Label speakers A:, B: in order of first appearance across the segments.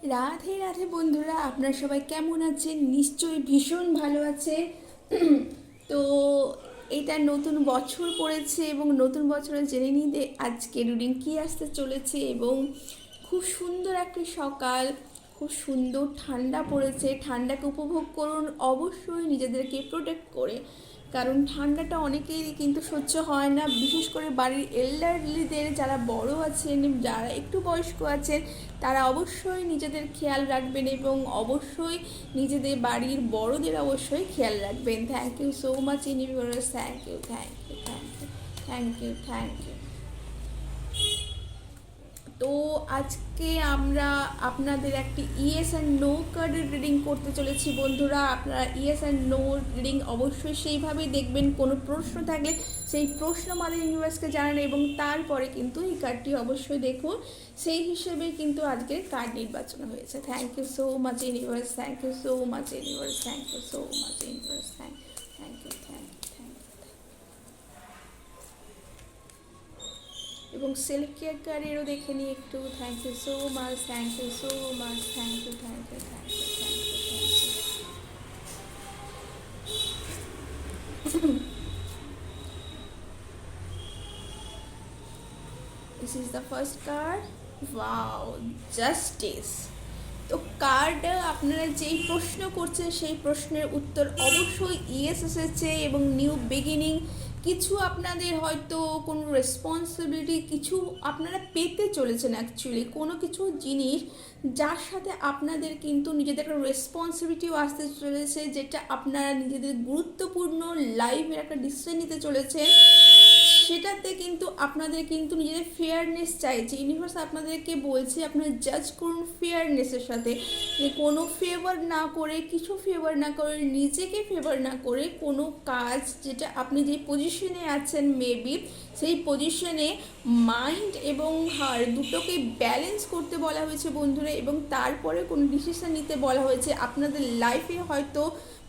A: রাধে রাধে বন্ধুরা, আপনারা সবাই কেমন আছেন? নিশ্চয়ই ভীষণ ভালো আছে। তো এটা নতুন বছর পড়েছে এবং নতুন বছরে জেনে নিই যে আজকে রিডিং কী আসতে চলেছে। এবং খুব সুন্দর একটি সকাল, খুব সুন্দর ঠান্ডা পড়েছে। ঠান্ডাকে উপভোগ করুন, অবশ্যই নিজেদেরকে প্রোটেক্ট করে, কারণ ঠান্ডাটা অনেকেরই কিন্তু সহ্য হয় না। বিশেষ করে বাড়ির এল্ডারলিদের যারা বড় আছেন, যারা একটু বয়স্ক আছেন, তারা অবশ্যই নিজেদের খেয়াল রাখবেন এবং অবশ্যই নিজেদের বাড়ির বড়দের অবশ্যই খেয়াল রাখবেন। Thank you so much universe, thank you, thank you, thank you, thank you, thank you. তো আজকে আমরা আপনাদের একটি ইয়েস অ্যান্ড নো কার্ডের রিডিং করতে চলেছি বন্ধুরা। আপনারা ইয়েস অ্যান্ড নো রিডিং অবশ্যই সেইভাবেই দেখবেন। কোনো প্রশ্ন থাকলে সেই প্রশ্ন আমাদের ইউনিভার্সকে জানান এবং তারপরে কিন্তু এই কার্ডটি অবশ্যই দেখুন। সেই হিসেবে কিন্তু আজকের কার্ড নির্বাচন হয়েছে। Thank you so much universe, thank you so much universe, thank you so much universe, thank you, thank you, thank you. এবং সেলফ কেয়ার কার্ডেরও দেখে নিই একটু। Thank you so much, thank you so much, thank you, thank you, thank you, thank you, thank you. This is the first card. Wow, justice. তো card আপনারা যেই প্রশ্ন করছেন সেই প্রশ্নের উত্তর অবশ্যই ইয়েস এসেছে এবং নিউ বিগিনিং। কিছু আপনাদের হয়তো কোনো রেসপন্সিবিলিটি কিছু আপনারা পেতে চলেছেন, অ্যাকচুয়ালি কোনো কিছু জিনিস যার সাথে আপনাদের কিন্তু নিজেদের একটা রেসপন্সিবিলিটিও আসতে চলেছে, যেটা আপনারা নিজেদের গুরুত্বপূর্ণ লাইফের একটা ডিসিশন নিতে চলেছেন। সেটাতে কিন্তু আপনাদের কিন্তু নিজেদের ফেয়ারনেস চাইছে। ইউনিভার্স আপনাদেরকে বলছে আপনারা জাজ করুন ফেয়ারনেসের সাথে, যে কোনো ফেভার না করে, কিছু ফেভার না করে, নিজেকে ফেভার না করে কোনো কাজ, যেটা আপনি যে পজিশনে আছেন মেবি সেই পজিশনে মাইন্ড এবং হার্ট দুটোকে ব্যালেন্স করতে বলা হয়েছে বন্ধুরা। এবং তারপরে কোনো ডিসিশন নিতে বলা হয়েছে আপনাদের লাইফে হয়তো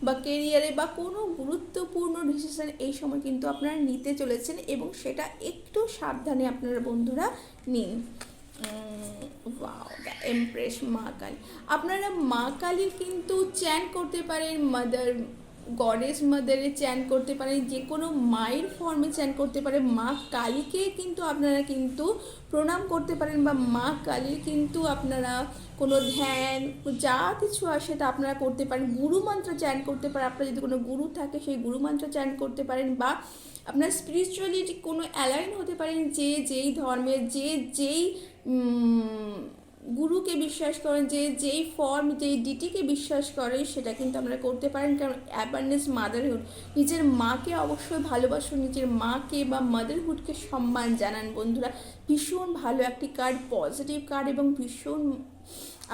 A: বা কেরিয়ারে বা কোনো গুরুত্বপূর্ণ ডিসিশন এই সময় কিন্তু আপনারা নিতে চলেছেন এবং সেটা একটু সাবধানে আপনারা বন্ধুরা নিন। ওয়াও, দ্য এমপ্রেস, মা কালী। আপনারা মা কালীর কিন্তু চ্যান করতে পারেন, মাদার গডেস মাদারে চ্যান করতে পারেন, যে কোনো মায়ের ফর্মে চ্যান করতে পারেন। মা কালীকে কিন্তু আপনারা কিন্তু প্রণাম করতে পারেন, বা মা কালীর কিন্তু আপনারা কোনো ধ্যান যা কিছু আসে তা আপনারা করতে পারেন। গুরু মন্ত্র চ্যান করতে পারেন, আপনার যদি কোনো গুরু থাকে সেই গুরু মন্ত্র চ্যান করতে পারেন, বা আপনার স্পিরিচুয়ালিটি কোনো অ্যালাইন হতে পারেন, যে যেই ধর্মের যে যেই গুরুকে বিশ্বাস করেন, যে যেই ফর্ম যেই ডিটিকে বিশ্বাস করে সেটা কিন্তু আমরা করতে পারেন। কারণ অ্যাবান্ডেন্স মাদারহুড, নিজের মাকে অবশ্যই ভালোবাসুন, নিজের মাকে বা মাদারহুডকে সম্মান জানান বন্ধুরা। ভীষণ ভালো একটি কার্ড, পজিটিভ কার্ড এবং ভীষণ।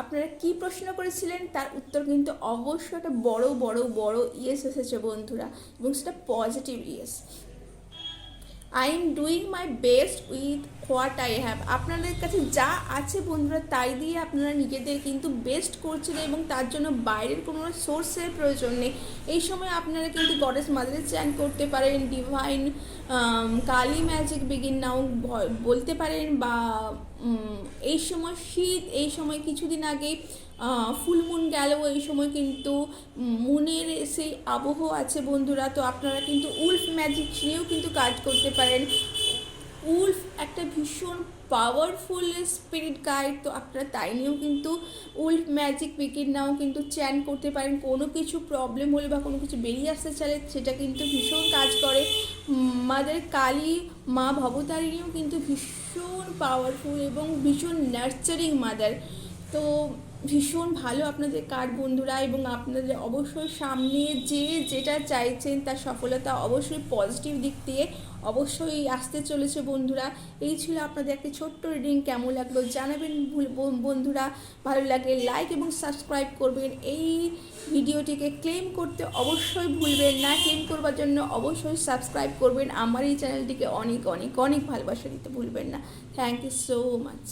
A: আপনারা কি প্রশ্ন করেছিলেন তার উত্তর কিন্তু অবশ্যই একটা বড় বড় বড় ইয়েস এসেছে বন্ধুরা, এবং সেটা positive yes. I am doing my best with what I have. আপনাদের কাছে যা আছে বন্ধুরা তাই দিয়ে আপনারা নিজেদের কিন্তু বেস্ট করছেন এবং তার জন্য বাইরের কোনো সোর্সের প্রয়োজন নেই। এই সময় আপনারা কিন্তু গডেস মাদারে চ্যান করতে পারেন, ডিভাইন কালী ম্যাজিক বিগিন নাও বলতে পারেন, বা এই সময় শীত, এই সময় কিছুদিন আগে ফুল মুন গেল, এই সময় কিন্তু মুনের সেই আবহ আছে বন্ধুরা। তো আপনারা কিন্তু উলফ ম্যাজিক নিয়েও কিন্তু কাজ করতে পারেন। উলফ একটা ভীষণ পাওয়ারফুল স্পিরিট গাইড, তো আপনারা তাই নিয়েও কিন্তু উলফ ম্যাজিক উইকেট নাও কিন্তু চ্যান করতে পারেন। কোনো কিছু প্রবলেম হলে বা কোনো কিছু বেরিয়ে আসতে চাইলে সেটা কিন্তু ভীষণ কাজ করে। মাদার কালী, মা ভবতারিণীও কিন্তু ভীষণ পাওয়ারফুল এবং ভীষণ নার্চারিং মাদার। তো ভীষণ ভালো আপনাদের কার্ড বন্ধুরা, এবং আপনাদের অবশ্যই সামনে যে যেটা চাইছেন তার সফলতা অবশ্যই পজিটিভ দিক দিয়ে অবশ্যই আসতে চলেছে বন্ধুরা। এই ছিল আপনাদের একটি ছোট্ট রিডিং। কেমন লাগলো জানাবেন বন্ধুরা। ভালো লাগলে লাইক এবং সাবস্ক্রাইব করবেন। এই ভিডিওটিকে ক্লেম করতে অবশ্যই ভুলবেন না। ক্লেম করবার জন্য অবশ্যই সাবস্ক্রাইব করবেন। আমার এই চ্যানেলটিকে অনেক অনেক অনেক ভালোবাসা দিতে ভুলবেন না। Thank you so much.